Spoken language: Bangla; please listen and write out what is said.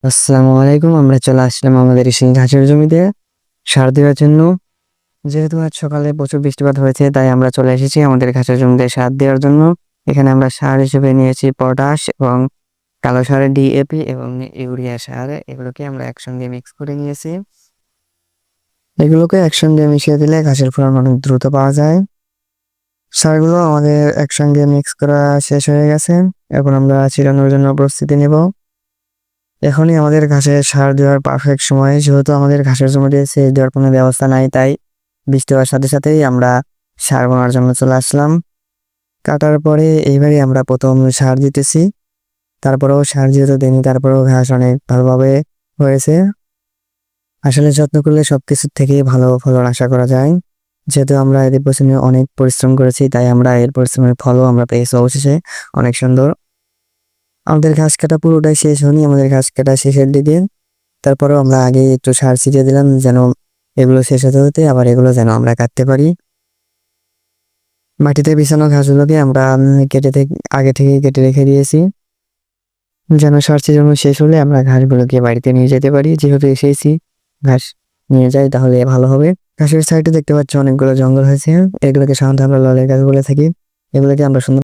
আসসালামু আলাইকুম। আমরা চলে আসলাম আমাদের এই ঘাসের জমিতে সার দেওয়ার জন্য। যেহেতু আজ সকালে প্রচুর বৃষ্টিপাত হয়েছে, তাই আমরা চলে এসেছি আমাদের ঘাসের জমিতে সার দেওয়ার জন্য। এখানে আমরা সার হিসেবে নিয়েছি পটাশ এবং কালো সারের ডিএপি এবং ইউরিয়া সার। এগুলোকে আমরা একসঙ্গে মিক্স করে নিয়েছি। এগুলোকে একসঙ্গে মিশিয়ে দিলে ঘাসের ফলন অনেক দ্রুত পাওয়া যায়। সারগুলো আমাদের একসঙ্গে মিক্স করা শেষ হয়ে গেছে। এখন আমরা ছিটানোর জন্য প্রস্তুতি নেব। এখনই আমাদের ঘাসে সার দেওয়ার পারফেক্ট সময়, যেহেতু আমাদের ঘাসের জমিতে সেচ দেওয়ার কোনো ব্যবস্থা নাই, তাই বৃষ্টি হওয়ার সাথে সাথেই আমরা সার বোনার জন্য চলে আসলাম। কাটার পরে এইবারই আমরা প্রথম সার দিতেছি। তারপরেও সার যেহেতু দিইনি, তারপরেও ঘাস অনেক ভালোভাবে হয়েছে। আসলে যত্ন করলে সবকিছুর থেকেই ভালো ফলন আশা করা যায়। যেহেতু আমরা এর পেছনে অনেক পরিশ্রম করেছি, তাই আমরা এর পরিশ্রমের ফলও আমরা পেয়েছি অবশেষে অনেক সুন্দর। আমাদের ঘাস কাটা পুরোটাই শেষ হয়নি, আমাদের ঘাস কাটা শেষের দিকে। তারপরেও আমরা আগে একটু সার ছিটিয়ে দিলাম, যেন এগুলো শেষ হতে হতে আবার এগুলো যেন আমরা কাটতে পারি। মাটিতে বিছানো ঘাসগুলোকে আমরা আগে থেকে কেটে রেখে দিয়েছি, যেন সার ছিটানো শেষ হলে আমরা ঘাসগুলোকে বাড়িতে নিয়ে যেতে পারি। যেহেতু এসেছি, ঘাস নিয়ে যাই তাহলে ভালো হবে। ঘাসের সাইডে দেখতে পাচ্ছি অনেকগুলো জঙ্গল হয়েছে, এগুলোকে সাধারণত আমরা ললের গাছ বলে থাকি। এগুলোকে আমরা সুন্দর